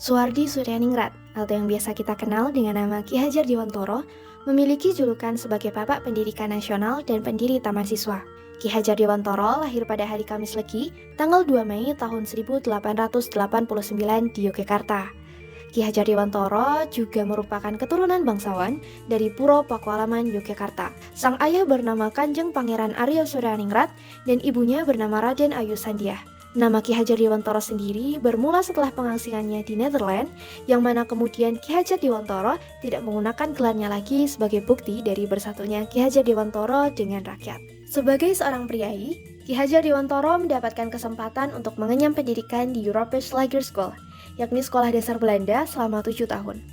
Soehardi Suryaningrat, atau yang biasa kita kenal dengan nama Ki Hajar Dewantoro, memiliki julukan sebagai Bapak Pendidikan Nasional dan pendiri Taman Siswa. Ki Hajar Dewantoro lahir pada hari Kamis Legi, tanggal 2 Mei tahun 1889 di Yogyakarta. Ki Hajar Dewantoro juga merupakan keturunan bangsawan dari Puro Pakualaman, Yogyakarta. Sang ayah bernama Kanjeng Pangeran Aryo Suryaningrat dan ibunya bernama Raden Ayu Sandiah. Nama Ki Hajar Dewantoro sendiri bermula setelah pengasingannya di Netherlands, yang mana kemudian Ki Hajar Dewantoro tidak menggunakan gelarnya lagi sebagai bukti dari bersatunya Ki Hajar Dewantoro dengan rakyat. Sebagai seorang priai, Ki Hajar Dewantoro mendapatkan kesempatan untuk mengenyam pendidikan di Europees Lager School, yakni sekolah dasar Belanda selama 7 tahun.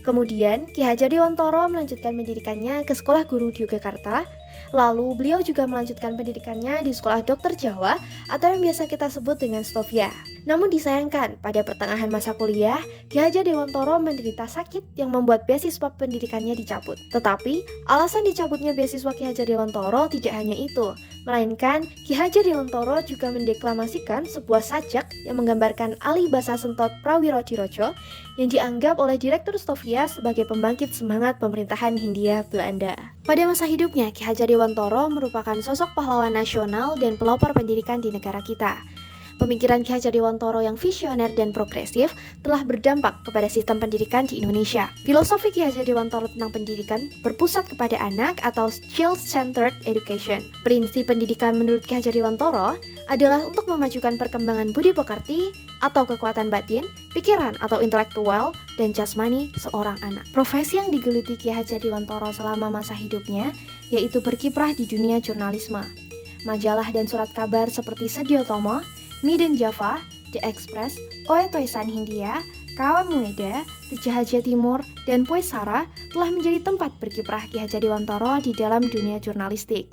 Kemudian, Ki Hajar Dewantoro melanjutkan pendidikannya ke sekolah guru di Yogyakarta. Lalu, beliau juga melanjutkan pendidikannya di Sekolah Dokter Jawa atau yang biasa kita sebut dengan Stovia. Namun disayangkan, pada pertengahan masa kuliah, Ki Hajar Dewantoro menderita sakit yang membuat beasiswa pendidikannya dicabut. Tetapi, alasan dicabutnya beasiswa Ki Hajar Dewantoro tidak hanya itu, melainkan Ki Hajar Dewantoro juga mendeklamasikan sebuah sajak yang menggambarkan Ali Basa Sentot Prawiro-Dirodjo yang dianggap oleh Direktur Stovia sebagai pembangkit semangat pemerintahan Hindia Belanda. Pada masa hidupnya, Ki Hajar Dewantoro merupakan sosok pahlawan nasional dan pelopor pendidikan di negara kita. Pemikiran Ki Hajar Dewantoro yang visioner dan progresif telah berdampak kepada sistem pendidikan di Indonesia. Filosofi Ki Hajar Dewantoro tentang pendidikan berpusat kepada anak atau child-centered education. Prinsip pendidikan menurut Ki Hajar Dewantoro adalah untuk memajukan perkembangan budi pekerti atau kekuatan batin, pikiran atau intelektual, dan jasmani seorang anak. Profesi yang digeluti Ki Hajar Dewantoro selama masa hidupnya yaitu berkiprah di dunia jurnalisme. Majalah dan surat kabar seperti Sedio Tomo, Midden Java, The Express, Oe Toisan Hindia, Kawan Mueda, Tejahaja Timur, dan Poesara telah menjadi tempat berkiprah Ki Hajar Dewantoro di dalam dunia jurnalistik.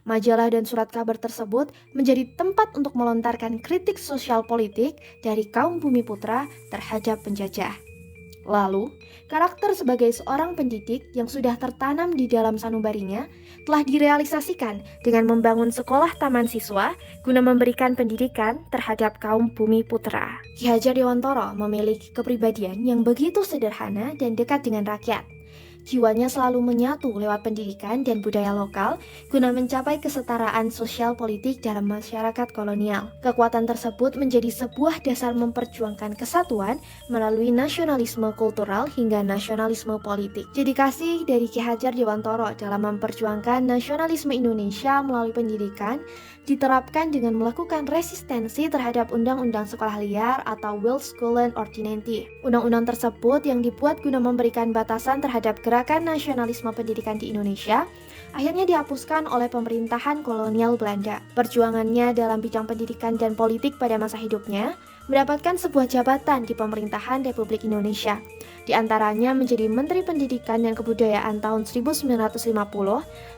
Majalah dan surat kabar tersebut menjadi tempat untuk melontarkan kritik sosial politik dari kaum Bumiputra terhadap penjajah. Lalu, karakter sebagai seorang pendidik yang sudah tertanam di dalam sanubarinya telah direalisasikan dengan membangun sekolah taman siswa guna memberikan pendidikan terhadap kaum Bumiputra. Ki Hajar Dewantoro memiliki kepribadian yang begitu sederhana dan dekat dengan rakyat. Jiwanya selalu menyatu lewat pendidikan dan budaya lokal guna mencapai kesetaraan sosial politik dalam masyarakat kolonial. Kekuatan tersebut menjadi sebuah dasar memperjuangkan kesatuan melalui nasionalisme kultural hingga nasionalisme politik. Dedikasi dari Ki Hajar Dewantoro dalam memperjuangkan nasionalisme Indonesia melalui pendidikan diterapkan dengan melakukan resistensi terhadap Undang-Undang Sekolah Liar atau Wildskolenordonnantie. Undang-undang tersebut yang dibuat guna memberikan batasan terhadap gerakan nasionalisme pendidikan di Indonesia akhirnya dihapuskan oleh pemerintahan kolonial Belanda. Perjuangannya dalam bidang pendidikan dan politik pada masa hidupnya mendapatkan sebuah jabatan di pemerintahan Republik Indonesia. Di antaranya menjadi Menteri Pendidikan dan Kebudayaan tahun 1950,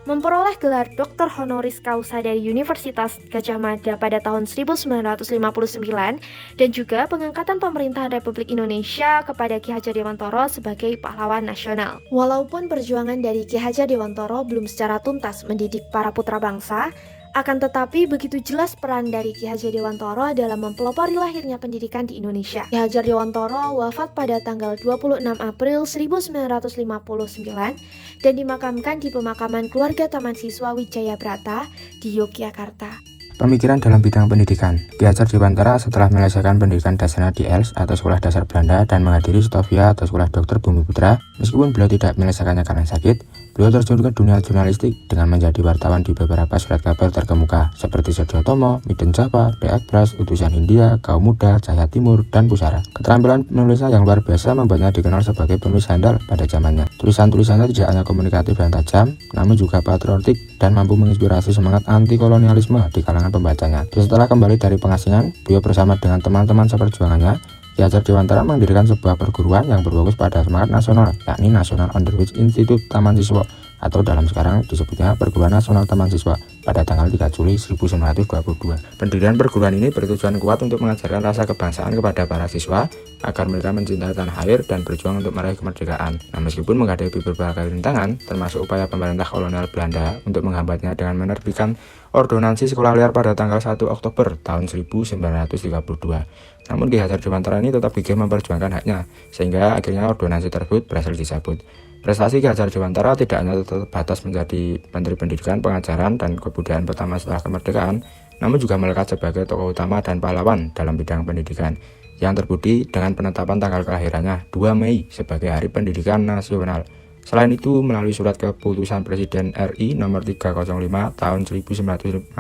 memperoleh gelar Doktor Honoris Causa dari Universitas Gadjah Mada pada tahun 1959, dan juga pengangkatan pemerintahan Republik Indonesia kepada Ki Hajar Dewantoro sebagai pahlawan nasional. Walaupun perjuangan dari Ki Hajar Dewantoro belum secara tuntas mendidik para putra bangsa, akan tetapi begitu jelas peran dari Ki Hajar Dewantoro dalam mempelopori lahirnya pendidikan di Indonesia. Ki Hajar Dewantoro wafat pada tanggal 26 April 1959 dan dimakamkan di pemakaman keluarga Taman Siswa Wijaya Brata di Yogyakarta. Pemikiran dalam bidang pendidikan. Ki Hajar Dewantoro setelah menyelesaikan pendidikan dasarnya di ELS atau Sekolah Dasar Belanda dan menghadiri Stovia atau Sekolah Dokter Bumiputra, meskipun beliau tidak menyelesaikannya karena sakit, beliau terjun ke dunia jurnalistik dengan menjadi wartawan di beberapa surat kabar terkemuka seperti Sedio Tomo, Midden Java, The Express, Utusan Hindia, Kaum Muda, Cahaya Timur, dan Pusara. Keterampilan menulisnya yang luar biasa membuatnya dikenal sebagai penulis handal pada zamannya. Tulisan-tulisannya tidak hanya komunikatif dan tajam, namun juga patriotik dan mampu menginspirasi semangat anti-kolonialisme di kalangan pembacanya. Setelah kembali dari pengasingan, beliau bersama dengan teman-teman seperjuangannya, Ki Hajar Dewantoro mendirikan sebuah perguruan yang berfokus pada semangat nasional, yakni National Underwich Institute Taman Siswa, atau dalam sekarang disebutnya Perguruan Nasional Taman Siswa, pada tanggal 3 Juli 1922. Pendirian perguruan ini bertujuan kuat untuk mengajarkan rasa kebangsaan kepada para siswa agar mereka mencintai tanah air dan berjuang untuk meraih kemerdekaan. Nah, meskipun menghadapi berbagai rintangan, termasuk upaya pemerintah kolonial Belanda untuk menghambatnya dengan menerbitkan ordonansi sekolah liar pada tanggal 1 Oktober tahun 1932. Namun Ki Hajar Dewantara ini tetap gigih memperjuangkan haknya, sehingga akhirnya ordonansi tersebut berhasil dicabut. Prestasi Ki Hajar Dewantara tidak hanya terbatas menjadi Menteri Pendidikan, Pengajaran, dan Kebudayaan pertama setelah kemerdekaan, namun juga melekat sebagai tokoh utama dan pahlawan dalam bidang pendidikan, yang terbukti dengan penetapan tanggal kelahirannya 2 Mei sebagai Hari Pendidikan Nasional. Selain itu, melalui surat keputusan Presiden RI nomor 305 tahun 1959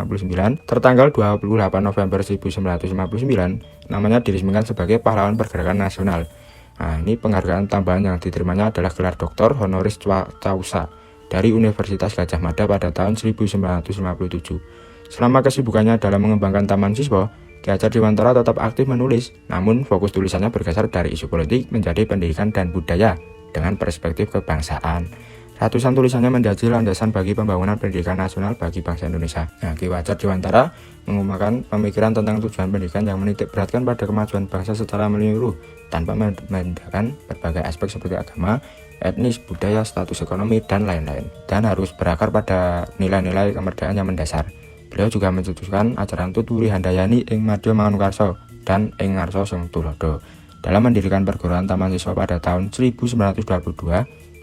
tertanggal 28 November 1959, namanya diresmikan sebagai pahlawan pergerakan nasional. Nah, ini penghargaan tambahan yang diterimanya adalah gelar Doktor Honoris Causa dari Universitas Gadjah Mada pada tahun 1957. Selama kesibukannya dalam mengembangkan Taman Siswa, Ki Hajar Dewantara tetap aktif menulis, namun fokus tulisannya bergeser dari isu politik menjadi pendidikan dan budaya dengan perspektif kebangsaan. Ratusan tulisannya menjadi landasan bagi pembangunan pendidikan nasional bagi bangsa Indonesia. Nah, Ki Hajar Dewantara mengumumkan pemikiran tentang tujuan pendidikan yang menitik beratkan pada kemajuan bangsa secara menyeluruh tanpa membedakan berbagai aspek seperti agama, etnis, budaya, status ekonomi, dan lain-lain, dan harus berakar pada nilai-nilai kemerdekaan yang mendasar. Beliau juga mencetuskan ajaran tuturi handayani ing madya mangunkarsa dan ing ngarsa sing tulodo. Dalam mendirikan perguruan Taman Siswa pada tahun 1922,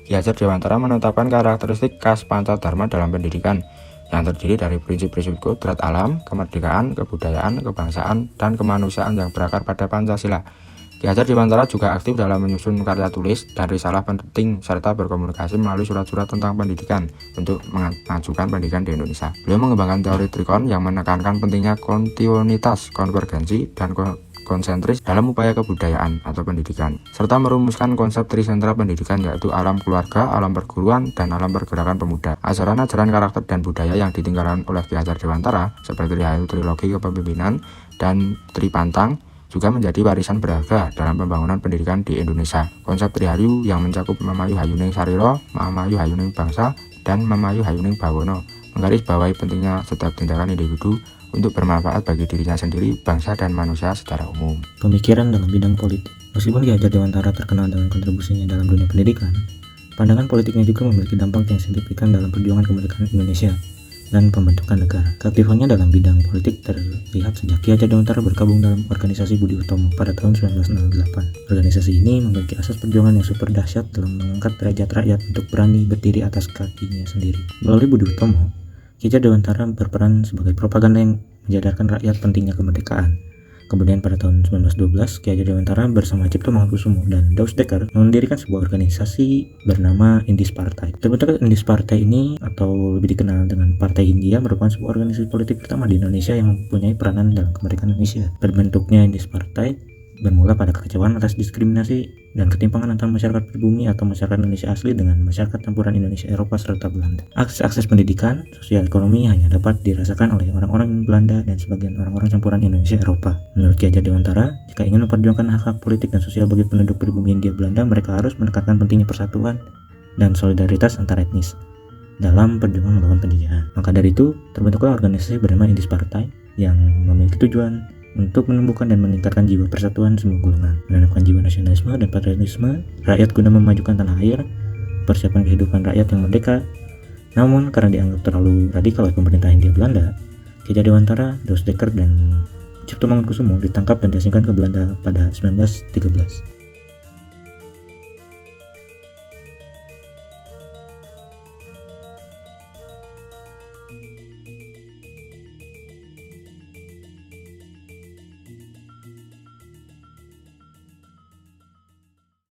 Ki Hajar Dewantara menetapkan karakteristik khas Pancadharma dalam pendidikan yang terdiri dari prinsip-prinsip kodrat alam, kemerdekaan, kebudayaan, kebangsaan, dan kemanusiaan yang berakar pada Pancasila. Ki Hajar Dewantara juga aktif dalam menyusun karya tulis dan risalah penting serta berkomunikasi melalui surat-surat tentang pendidikan untuk memajukan pendidikan di Indonesia. Beliau mengembangkan teori trikon yang menekankan pentingnya kontinuitas, konvergensi, dan konsentris dalam upaya kebudayaan atau pendidikan, serta merumuskan konsep trisentra pendidikan yaitu alam keluarga, alam perguruan, dan alam pergerakan pemuda. Ajaran-ajaran karakter dan budaya yang ditinggalkan oleh Ki Hajar Dewantara seperti trilogi kepemimpinan dan Tripantang juga menjadi warisan berharga dalam pembangunan pendidikan di Indonesia. Konsep Triharyu yang mencakup Mamayu Hayuning Sarira, Mamayu Hayuning Bangsa, dan Mamayu Hayuning Bawono menggarisbawahi pentingnya setiap tindakan individu untuk bermanfaat bagi dirinya sendiri, bangsa, dan manusia secara umum. Pemikiran dalam bidang politik. Meskipun Ki Hajar Dewantara terkenal dengan kontribusinya dalam dunia pendidikan, pandangan politiknya juga memiliki dampak yang signifikan dalam perjuangan kemerdekaan Indonesia dan pembentukan negara. Keaktifannya dalam bidang politik terlihat sejak Ki Hajar Dewantara bergabung dalam organisasi Budi Utomo pada tahun 1908. Organisasi ini memiliki asas perjuangan yang super dahsyat dalam mengangkat derajat rakyat untuk berani berdiri atas kakinya sendiri. Melalui Budi Utomo, Ki Hajar Dewantara berperan sebagai propaganda yang menyadarkan rakyat pentingnya kemerdekaan. Kemudian pada tahun 1912, Ki Hajar Dewantara bersama Cipto Mangunkusumo dan Daus Dekker mendirikan sebuah organisasi bernama Indis Partai. Terbentuk Indis Partai ini, atau lebih dikenal dengan Partai Hindia, merupakan sebuah organisasi politik pertama di Indonesia yang mempunyai peranan dalam kemerdekaan Indonesia. Terbentuknya Indis Partai bermula pada kekecewaan atas diskriminasi dan ketimpangan antara masyarakat pribumi atau masyarakat Indonesia asli dengan masyarakat campuran Indonesia Eropa serta Belanda. Akses pendidikan, sosial ekonomi hanya dapat dirasakan oleh orang-orang Belanda dan sebagian orang-orang campuran Indonesia Eropa. Menurut Ki Hajar Dewantara, jika ingin memperjuangkan hak-hak politik dan sosial bagi penduduk pribumi Hindia Belanda, mereka harus menekankan pentingnya persatuan dan solidaritas antar etnis dalam perjuangan melawan penjajahan. Maka dari itu, terbentuklah organisasi bernama Indis Partai yang memiliki tujuan untuk menumbuhkan dan meningkatkan jiwa persatuan semua golongan, menanamkan jiwa nasionalisme dan patriotisme rakyat guna memajukan tanah air, persiapan kehidupan rakyat yang merdeka. Namun karena dianggap terlalu radikal oleh pemerintah Hindia Belanda, Ki Hajar Dewantara, Daus Dekker, dan Cipto Mangunkusumo ditangkap dan diasingkan ke Belanda pada 1913.